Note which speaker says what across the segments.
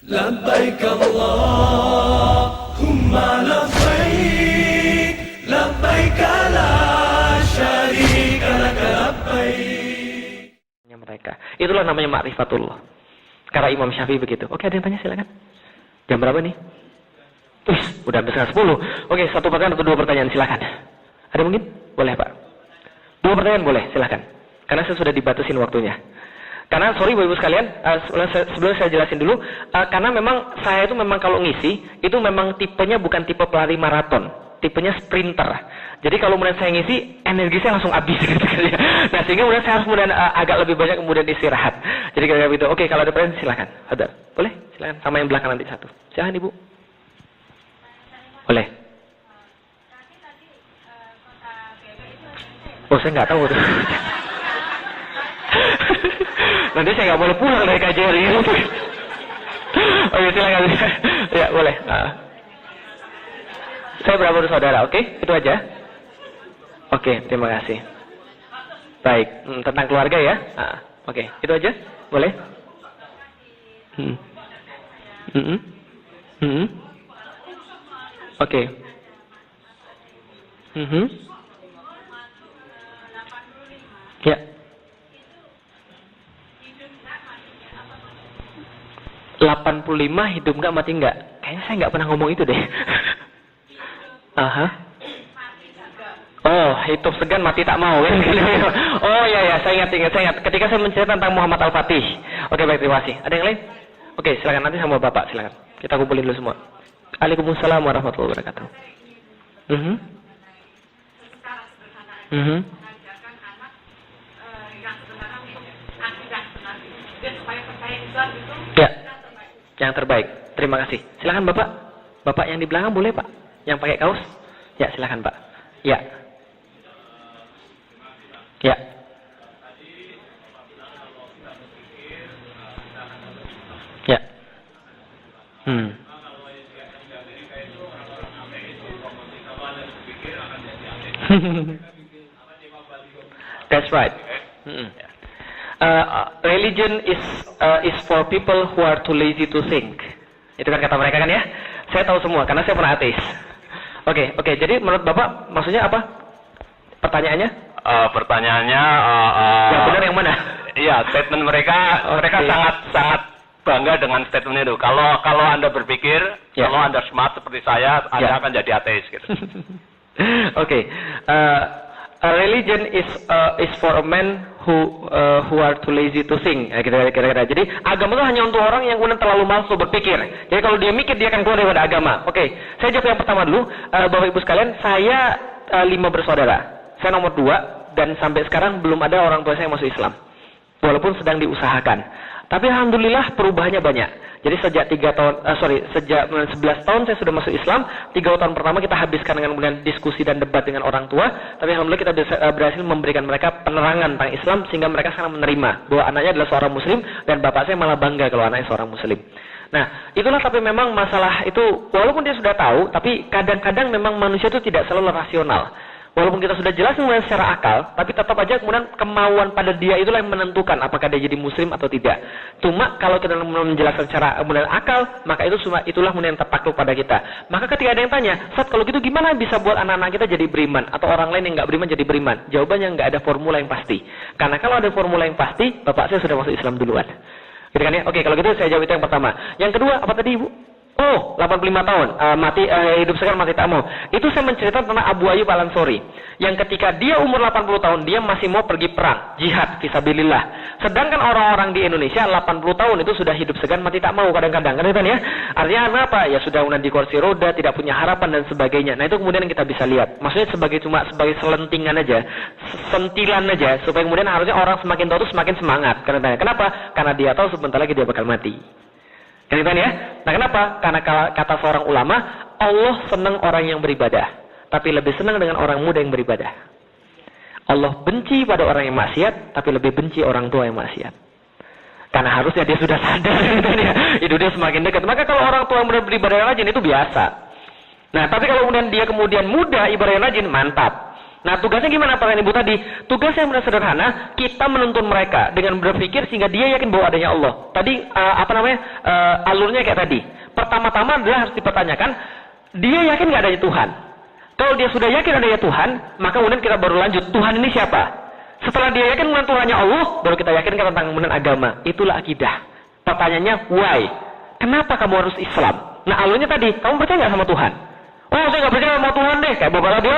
Speaker 1: لبيك اللهم لبيك لبيك لا شريك لك لبيك.
Speaker 2: Mereka itulah namanya ma'rifatullah. Karena Imam Syafi'i begitu. Oke, ada yang tanya, silakan. Jam berapa nih? Udah hampir 10. Oke, satu pertanyaan atau dua pertanyaan, silakan. Ada mungkin? Boleh, Pak. Dua pertanyaan boleh, silakan. Karena saya sudah dibatasin waktunya. Karena sorry Bapak Ibu sekalian, sebelum saya jelasin dulu, karena memang saya itu memang kalau ngisi itu memang tipenya bukan tipe pelari maraton, tipenya sprinter. Jadi kalau kemudian saya ngisi, energi saya langsung habis gitu kan ya. Nah sehingga kemudian saya harus kemudian agak lebih banyak kemudian istirahat. Jadi kayak gitu. Oke, kalau ada pertanyaan silakan. Ada, boleh? Silakan. Sama yang belakang nanti satu. Silakan Ibu. Boleh. Oh saya nggak tahu tuh. Nanti saya nggak boleh pulang dari KJRI. Oke, silakan. Ya, boleh. Saya berapa bersaudara, oke? Itu aja. Oke, terima kasih. Baik, tentang keluarga ya. Oke, itu aja. Boleh? Oke. Ya. 85 hidup nggak mati nggak? Kayaknya saya nggak pernah ngomong itu deh. Aha. Oh, hidup segan mati tak mau kan? Oh ya, saya ingat. Ketika saya menceritakan tentang Muhammad Al-Fatih. Oke, baik, terima kasih. Ada yang lain? Oke, silakan nanti sama Bapak, silakan. Kita kumpulin dulu semua. Waalaikumsalam warahmatullahi wabarakatuh. Ya. Yang terbaik. Terima kasih. Silakan Bapak. Bapak yang di belakang boleh, Pak? Yang pakai kaos? Ya, silakan, Pak. Ya. Ya. Ya. That's right. Religion is for people who are too lazy to think. Itu kan kata mereka kan ya? Saya tahu semua karena saya pernah ateis. Oke. Jadi menurut Bapak maksudnya apa? Pertanyaannya? Yang benar yang mana?
Speaker 3: Iya, statement mereka sangat bangga dengan statement itu. Kalau Anda berpikir, kalau Anda smart seperti saya, Anda akan jadi ateis gitu.
Speaker 2: Oke. Religion is for a man who are too lazy to think. Kira-kira. Jadi agama itu hanya untuk orang yang kemudian terlalu malas untuk berpikir. Jadi kalau dia mikir dia akan keluar daripada agama. Oke. Saya jawab yang pertama dulu. Bapak Ibu sekalian, saya 5 bersaudara. Saya nomor 2 dan sampai sekarang belum ada orang tua saya yang masuk Islam. Walaupun sedang diusahakan. Tapi alhamdulillah perubahannya banyak. Jadi sejak 11 tahun saya sudah masuk Islam. 3 tahun pertama kita habiskan dengan kemudian diskusi dan debat dengan orang tua. Tapi alhamdulillah kita berhasil memberikan mereka penerangan tentang Islam sehingga mereka sekarang menerima bahwa anaknya adalah seorang Muslim dan bapak saya malah bangga kalau anaknya seorang Muslim. Nah, itulah tapi memang masalah itu walaupun dia sudah tahu, tapi kadang-kadang memang manusia itu tidak selalu rasional. Walaupun kita sudah jelas kemudian secara akal, tapi tetap aja kemudian kemauan pada dia itulah yang menentukan apakah dia jadi muslim atau tidak. Cuma kalau kita menjelaskan secara kemudian akal, maka itulah kemudian yang tertakluk pada kita. Maka ketika ada yang tanya, Ustaz kalau gitu gimana bisa buat anak-anak kita jadi beriman atau orang lain yang nggak beriman jadi beriman? Jawabannya nggak ada formula yang pasti. Karena kalau ada formula yang pasti, bapak saya sudah masuk Islam duluan. Gitu kan ya? Oke, kalau gitu saya jawab itu yang pertama. Yang kedua apa tadi Ibu? Oh, 85 tahun, hidup sekarang mati tak mau. Itu saya menceritakan tentang Abu Ayyub Al-Ansori. Yang ketika dia umur 80 tahun, dia masih mau pergi perang, jihad, fisabilillah. Sedangkan orang-orang di Indonesia 80 tahun itu sudah hidup segan, mati tak mau kadang-kadang. Kan ya? Artinya apa? Ya sudah di kursi roda, tidak punya harapan dan sebagainya. Nah itu kemudian kita bisa lihat. Maksudnya sebagai selentingan aja, sentilan aja, supaya kemudian harusnya orang semakin tahu semakin semangat. Kenapa? Karena dia tahu sebentar lagi dia bakal mati. Kan ya? Nah kenapa? Karena kata seorang ulama, Allah senang orang yang beribadah, tapi lebih senang dengan orang muda yang beribadah. Allah benci pada orang yang maksiat, tapi lebih benci orang tua yang maksiat. Karena harusnya dia sudah sadar, kan ya? Itu dia semakin dekat. Maka kalau orang tua yang beribadah rajin itu biasa. Nah, tapi kalau kemudian dia muda ibadah rajin, mantap. Nah, tugasnya gimana Pak Ibu tadi? Tugasnya yang sederhana, kita menuntun mereka dengan berpikir sehingga dia yakin bahwa adanya Allah. Tadi alurnya kayak tadi. Pertama-tama adalah harus dipertanyakan, dia yakin nggak adanya Tuhan? Kalau dia sudah yakin adanya Tuhan, maka kemudian kita baru lanjut, Tuhan ini siapa? Setelah dia yakin kemudian Tuhannya Allah, baru kita yakinkan tentang kemudian agama. Itulah akidah. Pertanyaannya, why? Kenapa kamu harus Islam? Nah, alurnya tadi, kamu percaya nggak sama Tuhan? Oh, saya nggak percaya sama Tuhan deh. Kayak Bapak tadi,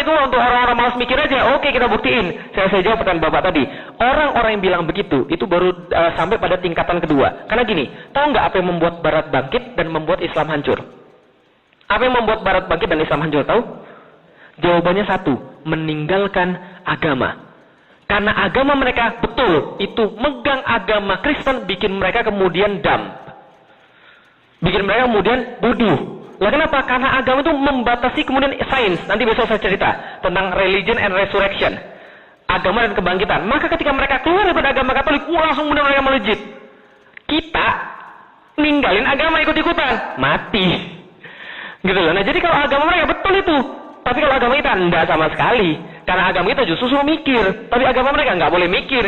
Speaker 2: itu untuk orang-orang malas mikir aja. Oke, kita buktiin. Saya jawab pertanyaan Bapak tadi. Orang-orang yang bilang begitu, itu baru sampai pada tingkatan kedua. Karena gini, tahu nggak apa yang membuat Barat bangkit dan membuat Islam hancur? Apa yang membuat Barat bangkit dan Islam hancur, tahu? Jawabannya satu, meninggalkan agama. Karena agama mereka, betul, itu megang agama Kristen, bikin mereka kemudian dump. Bikin mereka kemudian bodoh. Lah kenapa? Karena agama itu membatasi kemudian sains. Nanti besok saya cerita tentang religion and resurrection. Agama dan kebangkitan. Maka ketika mereka keluar daripada agama Katolik, langsung kemudian mereka melejit. Kita ninggalin agama ikut-ikutan, mati. Gitu loh. Nah, jadi kalau agama mereka betul itu. Tapi kalau agama kita enggak sama sekali. Karena agama kita justru suruh mikir. Tapi agama mereka nggak boleh mikir.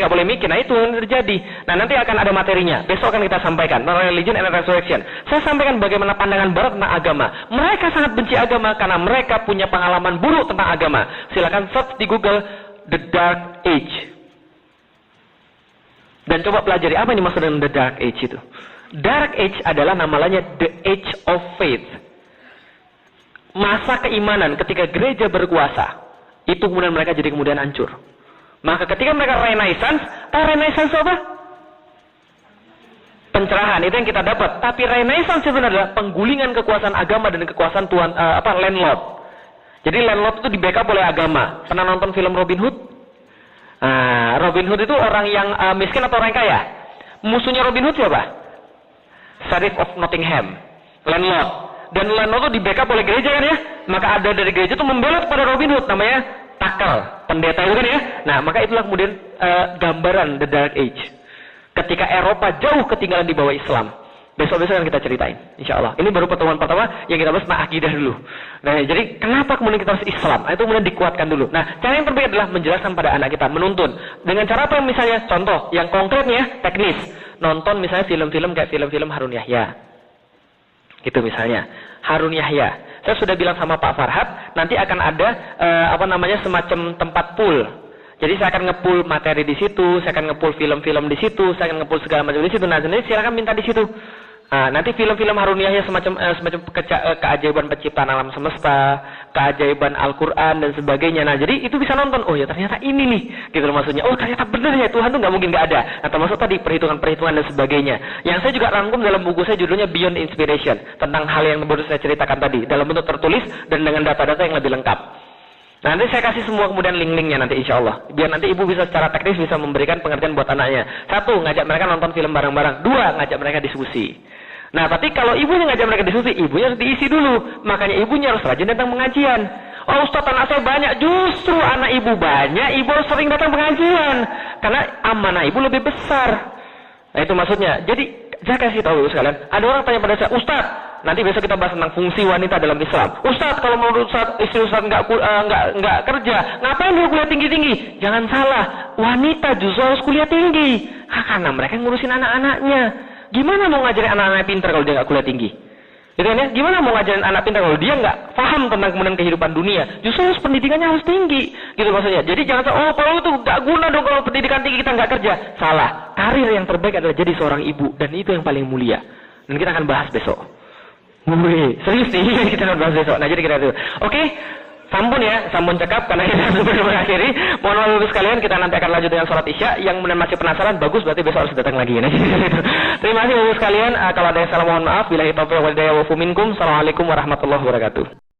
Speaker 2: Nah, itu yang terjadi. Nah, nanti akan ada materinya. Besok akan kita sampaikan. Religion and resurrection. Saya sampaikan bagaimana pandangan Barat tentang agama. Mereka sangat benci agama karena mereka punya pengalaman buruk tentang agama. Silakan search di Google The Dark Age. Dan coba pelajari apa yang dimaksud dengan The Dark Age itu. Dark Age adalah namanya The Age of Faith. Masa keimanan ketika gereja berkuasa. Itu kemudian mereka jadi kemudian hancur. Maka ketika mereka Renaissance, Renaissance apa? Pencerahan, itu yang kita dapat. Tapi Renaissance itu adalah penggulingan kekuasaan agama dan kekuasaan Tuhan, landlord. Jadi landlord itu di backup oleh agama. Pernah nonton film Robin Hood? Robin Hood itu orang yang miskin atau orang kaya? Musuhnya Robin Hood siapa? Sheriff of Nottingham, landlord. Dan landlord itu di backup oleh gereja kan ya? Maka ada dari gereja itu membela kepada Robin Hood, namanya Takel, pendeta itu kan ya? Nah, maka itulah kemudian gambaran The Dark Age. Ketika Eropa jauh ketinggalan di bawah Islam. Besok-besok akan kita ceritain, insya Allah. Ini baru pertemuan pertama yang kita bahas tentang akidah dulu. Nah, jadi kenapa kemudian kita harus Islam? Itu kemudian dikuatkan dulu. Nah, cara yang terbaik adalah menjelaskan pada anak kita, menuntun. Dengan cara apa misalnya? Contoh, yang konkretnya, teknis. Nonton misalnya film-film kayak film-film Harun Yahya. Gitu misalnya. Harun Yahya. Saya sudah bilang sama Pak Farhad, nanti akan ada semacam tempat pool. Jadi saya akan nge-pool materi di situ, saya akan nge-pool film-film di situ, saya akan nge-pool segala macam di situ. Nah, jadi silakan minta di situ. Nanti film-film Harun Yahya semacam keajaiban penciptaan alam semesta, keajaiban Al-Quran dan sebagainya. Nah, jadi itu bisa nonton. Oh ya, ternyata ini nih, gitu loh maksudnya. Oh, ternyata benar ya, Tuhan tuh nggak mungkin nggak ada. Nah, termasuk tadi perhitungan-perhitungan dan sebagainya. Yang saya juga rangkum dalam buku saya judulnya Beyond Inspiration, tentang hal yang baru saya ceritakan tadi dalam bentuk tertulis dan dengan data-data yang lebih lengkap. Nah, nanti saya kasih semua kemudian link-linknya nanti insya Allah. Biar nanti ibu bisa secara teknis bisa memberikan pengertian buat anaknya. 1, ngajak mereka nonton film bareng-bareng. 2, ngajak mereka diskusi. Nah, tapi kalau ibunya ngajak mereka diskusi, ibunya harus diisi dulu. Makanya ibunya harus rajin datang pengajian. Oh Ustaz, anak saya banyak. Justru anak ibu banyak, ibu harus sering datang pengajian. Karena amanah ibu lebih besar. Nah, itu maksudnya. Jadi, saya kasih tahu sekalian. Ada orang tanya pada saya, Ustaz, nanti besok kita bahas tentang fungsi wanita dalam Islam. Ustaz, kalau menurut Ustaz, istri Ustaz nggak kerja, ngapain dia kuliah tinggi-tinggi? Jangan salah, wanita justru harus kuliah tinggi. Karena mereka ngurusin anak-anaknya. Gimana mau ngajarin anak-anak pintar kalau dia nggak kuliah tinggi? Gitu kan ya? Gimana mau ngajarin anak pintar kalau dia nggak paham tentang kemudian kehidupan dunia? Justru pendidikannya harus tinggi, gitu maksudnya. Jadi jangan kalau itu nggak guna dong kalau pendidikan tinggi kita nggak kerja. Salah. Karir yang terbaik adalah jadi seorang ibu dan itu yang paling mulia. Dan kita akan bahas besok. Wih, serius nih kita akan bahas besok. Nah, jadi kita itu. Oke. Sampun ya, sampun cekap karena kita sudah mengakhiri. Mohon maaf Bapak sekalian, kita nanti akan lanjut dengan sholat Isya. Yang masih penasaran, bagus berarti besok harus datang lagi. Terima kasih Bapak sekalian. Kalau ada yang salah mohon maaf. Billahi taufiq wal hidayah wa minkum. Assalamualaikum warahmatullahi wabarakatuh.